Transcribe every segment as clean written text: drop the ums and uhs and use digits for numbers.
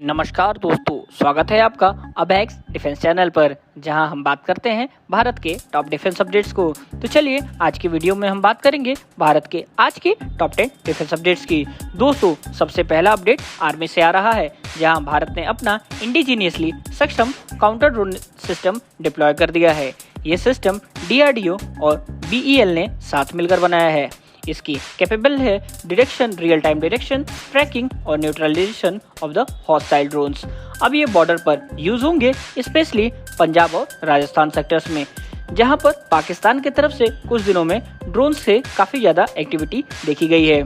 नमस्कार दोस्तों, स्वागत है आपका अबैक्स डिफेंस चैनल पर, जहां हम बात करते हैं भारत के टॉप डिफेंस अपडेट्स को। तो चलिए आज की वीडियो में हम बात करेंगे भारत के आज के टॉप 10 डिफेंस अपडेट्स की। दोस्तों, सबसे पहला अपडेट आर्मी से आ रहा है, जहां भारत ने अपना इंडिजीनियसली सक्षम काउंटर ड्रोन सिस्टम डिप्लॉय कर दिया है। ये सिस्टम DRDO और BEL ने साथ मिलकर बनाया है। इसकी कैपेबल है detection, real time detection, tracking और neutralisation of the hostile drones. अब ये बॉर्डर पर यूज होंगे, स्पेशली पंजाब और राजस्थान सेक्टर्स में, जहां पर पाकिस्तान की तरफ से कुछ दिनों में ड्रोन से काफी ज्यादा एक्टिविटी देखी गई है।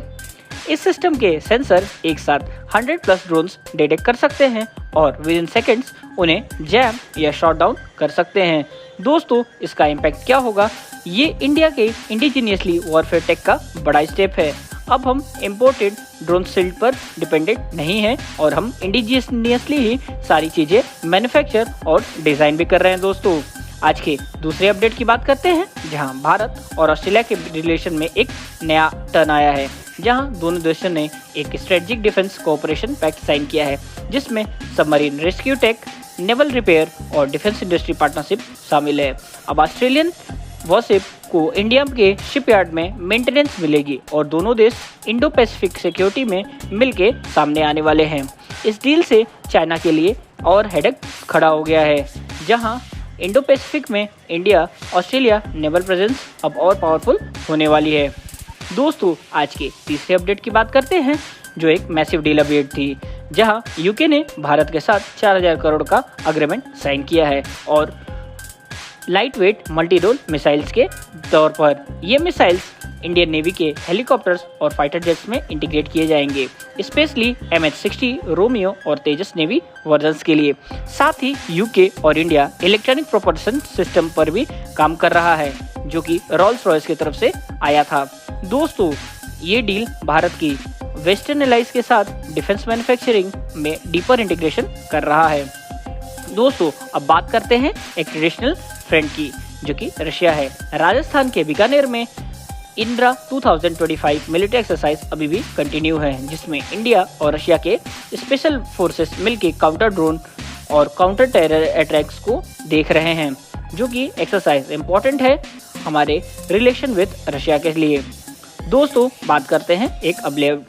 इस सिस्टम के सेंसर एक साथ 100+ ड्रोन्स डिटेक्ट कर सकते हैं और विद इन सेकेंड्स उन्हें जैम या शॉट डाउन कर सकते हैं। दोस्तों, इसका इम्पैक्ट क्या होगा? ये इंडिया के इंडिजीनियसली वॉरफेयर टेक का बड़ा स्टेप है। अब हम इम्पोर्टेड ड्रोन शील्ड पर डिपेंडेंट नहीं हैं और हम इंडिजीनियसली ही सारी चीजें मैन्युफैक्चर और डिजाइन भी कर रहे हैं। दोस्तों, आज के दूसरे अपडेट की बात करते हैं, जहां भारत और ऑस्ट्रेलिया के रिलेशन में एक नया टर्न आया है, जहां दोनों देशों ने एक strategic defence cooperation pact sign किया है, जिसमें submarine rescue tech, naval repair और डिफेंस इंडस्ट्री पार्टनरशिप शामिल है। अब ऑस्ट्रेलियन वॉरशिप को इंडिया के शिपयार्ड में मेंटेनेंस मिलेगी और दोनों देश इंडो पैसिफिक सिक्योरिटी में मिलके सामने आने वाले हैं। इस डील से चाइना के लिए और हेडेक खड़ा हो गया है, जहां इंडो पैसिफिक में इंडिया ऑस्ट्रेलिया नेवल प्रेजेंस अब और पावरफुल होने वाली है। दोस्तों, आज के तीसरे अपडेट की बात करते हैं, जो एक मैसिव डील अपडेट थी, जहां यूके ने भारत के साथ 4000 करोड़ का अग्रीमेंट साइन किया है और light weight multi role missiles के तौर पर ये मिसाइल्स इंडियन नेवी के हेलीकॉप्टर्स और फाइटर जेट्स में इंटीग्रेट किए जाएंगे, स्पेशली MH-60 रोमियो और तेजस नेवी वर्जन्स के लिए। साथ ही यूके और इंडिया इलेक्ट्रॉनिक प्रोपल्शन सिस्टम पर भी काम कर रहा है, जो कि रोल्स रॉयस की तरफ से आया था। दोस्तों, ये डील भारत की वेस्टर्न एलाइज के साथ डिफेंस मैन्युफैक्चरिंग में डीपर इंटीग्रेशन कर रहा है। दोस्तों, अब बात करते हैं एक ट्रेडिशनल फ्रेंड की, जो कि रशिया है। राजस्थान के बीकानेर में इंद्रा 2025 मिलिट्री एक्सरसाइज अभी भी कंटिन्यू है, जिसमें इंडिया और रशिया के स्पेशल फोर्सेस मिलकर काउंटर ड्रोन और काउंटर टेरर अटैक्स को देख रहे हैं, जो कि एक्सरसाइज इम्पोर्टेंट है हमारे रिलेशन विद रशिया के लिए। दोस्तों, बात करते हैं एक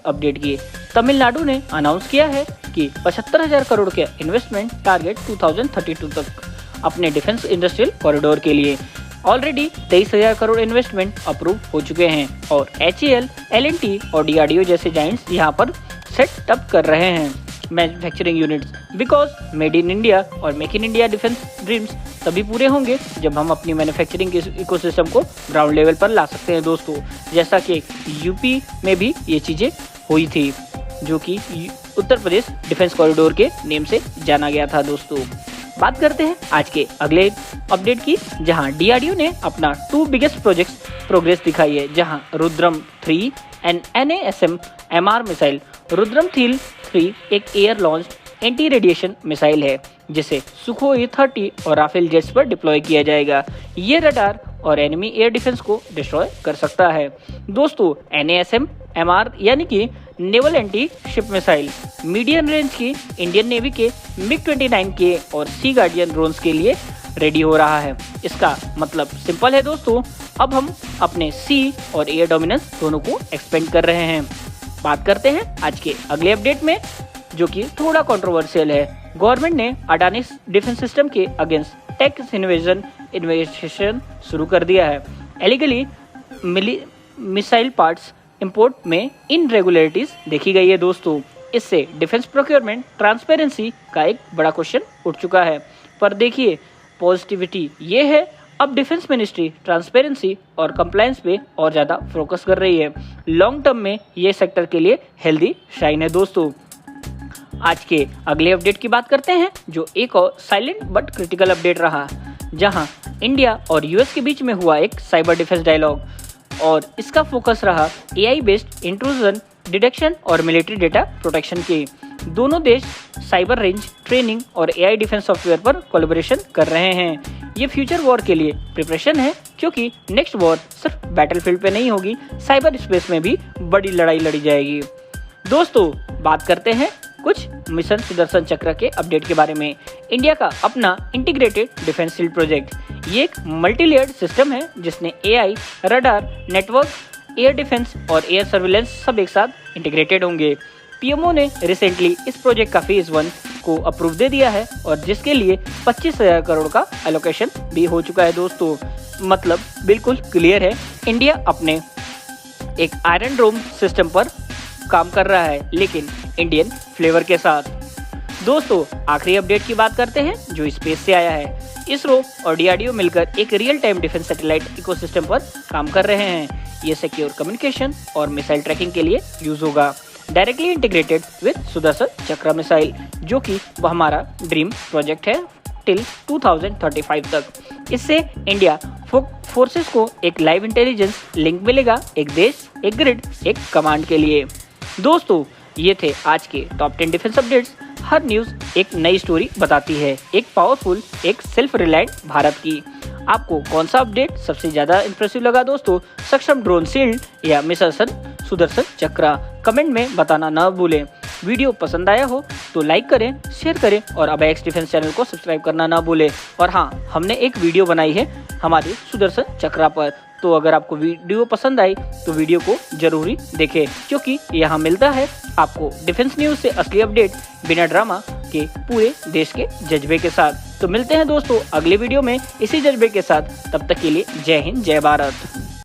अपडेट की। तमिलनाडु ने अनाउंस किया है कि 75,000 करोड़ के इन्वेस्टमेंट टारगेट 2032 तक अपने डिफेंस इंडस्ट्रियल कॉरिडोर के लिए। ऑलरेडी 23,000 करोड़ इन्वेस्टमेंट अप्रूव हो चुके हैं और HAL, L&T और DRDO जैसे जाइंट्स यहां पर सेट अप कर रहे हैं manufacturing units, because made in India और make in India defence dreams तभी पूरे होंगे जब हम अपनी मैन्युफैक्चरिंग के इकोसिस्टम को ग्राउंड लेवल पर ला सकते हैं। दोस्तों, जैसा कि यूपी में भी ये चीजें हुई थी, जो कि उत्तर प्रदेश डिफेंस कॉरिडोर के नेम से जाना गया था। दोस्तों, बात करते हैं आज के अगले अपडेट की, जहां DRDO ने अपना 2 बिगेस्ट प्रोजेक्ट्स प्रोग्रेस दिखाई है, जहां Rudram 3 and NASM MR missile. Rudram 3 एक air launch anti radiation missile है, जिसे सुखोई 30 और राफेल जेट्स पर डिप्लॉय किया जाएगा। ये रडार और एनिमी एयर डिफेंस को डिस्ट्रॉय कर सकता है। दोस्तों, NASM MR यानी कि naval anti ship missile medium range की इंडियन नेवी के MiG-29K और सी गार्डियन ड्रोन्स के लिए रेडी हो रहा है। इसका मतलब सिंपल है दोस्तों, अब हम अपने सी और एयर डोमिनेंस दोनों को एक्सपेंड कर रहे हैं। बात करते हैं आज के अगले अपडेट में, जो कि थोड़ा कंट्रोवर्शियल है। गवर्नमेंट ने अडानी डिफेंस सिस्टम के अगेंस्ट टैक्स इन्वेस्टिगेशन शुरू कर दिया है। एलिगली मिसाइल पार्ट्स इंपोर्ट में इनरेगुलरिटीज देखी गई है। दोस्तों, इससे डिफेंस प्रोक्योरमेंट ट्रांसपेरेंसी का एक बड़ा क्वेश्चन उठ चुका है। पर देखिए, पॉजिटिविटी ये है, अब डिफेंस मिनिस्ट्री ट्रांसपेरेंसी और कंप्लायंस पे और ज़्यादा फोकस कर रही है। लॉन्ग टर्म में ये सेक्टर के लिए हेल्दी साइन है। दोस्तों, आज के अगले अपडेट की बात करते हैं, जो एक और साइलेंट बट क्रिटिकल अपडेट रहा, जहां इंडिया और US के बीच में हुआ एक साइबर डिफेंस डायलॉग और इसका फोकस रहा AI बेस्ड इंट्रूजन डिटेक्शन और मिलिट्री डेटा प्रोटेक्शन के। दोनों देश साइबर रेंज ट्रेनिंग और AI डिफेंस सॉफ्टवेयर पर कोलैबोरेशन कर रहे हैं। ये फ्यूचर वॉर के लिए प्रिपरेशन है, क्योंकि नेक्स्ट वॉर सिर्फ बैटलफील्ड पे नहीं होगी, साइबर स्पेस में भी बड़ी लड़ाई लड़ी जाएगी। दोस्तों, बात करते हैं कुछ मिशन सुदर्शन चक्र के अपडेट के बारे में। इंडिया का अपना इंटीग्रेटेड डिफेंस शील्ड प्रोजेक्ट, ये एक मल्टी लेयर्ड सिस्टम है जिसने AI, radar, network, air defence और एयर सर्विलेंस सब एक साथ इंटीग्रेटेड होंगे। पीएमओ ने रिसेंटली इस प्रोजेक्ट का फेज 1 को अप्रूव दे दिया है और जिसके लिए 25,000 करोड़ का एलोकेशन भी हो चुका है दोस्तों। मतलब बिल्कुल क्लियर है, इंडिया अपने एक आयरन डोम सिस्टम पर काम कर रहा है, लेकिन इंडियन फ्लेवर के साथ। दोस्तों आखिरी अपडेट की बात करते हैं जो स्पेस से आया है। इसरो और डीआरडीओ मिलकर एक real time defence satellite ecosystem पर काम कर रहे हैं। ये सिक्योर कम्युनिकेशन और मिसाइल ट्रैकिंग के लिए यूज होगा, डायरेक्टली इंटीग्रेटेड विद सुदर्शन चक्र मिसाइल, जो कि वह हमारा ड्रीम प्रोजेक्ट है टिल 2035 तक। इससे इंडिया फोर्सेस को एक लाइव इंटेलिजेंस लिंक मिलेगा, एक देश, एक ग्रिड, एक कमांड के लिए। दोस्तों ये थे आज के टॉप 10 डिफेंस अपडेट्स। हर न्यूज एक नई स्टोरी बताती है, एक पावरफुल, एक सेल्फ रिलायंट भारत की। आपको कौन सा अपडेट सबसे ज्यादा इंप्रेसिव लगा दोस्तों? सक्षम ड्रोन शील्ड या मिशन सुदर्शन चक्र? कमेंट में बताना न भूलें। वीडियो पसंद आया हो तो लाइक करें, शेयर करें और अबैक्स डिफेंस चैनल को सब्सक्राइब करना ना भूलें। और हाँ, हमने एक वीडियो बनाई है हमारे सुदर्शन चक्र पर, तो अगर आपको वीडियो पसंद आई तो वीडियो को जरूरी देखें, क्योंकि यहाँ मिलता है आपको डिफेंस न्यूज से असली अपडेट बिना ड्रामा के, पूरे देश के जज्बे के साथ। तो मिलते हैं दोस्तों अगले वीडियो में इसी जज्बे के साथ। तब तक के लिए जय हिंद, जय भारत।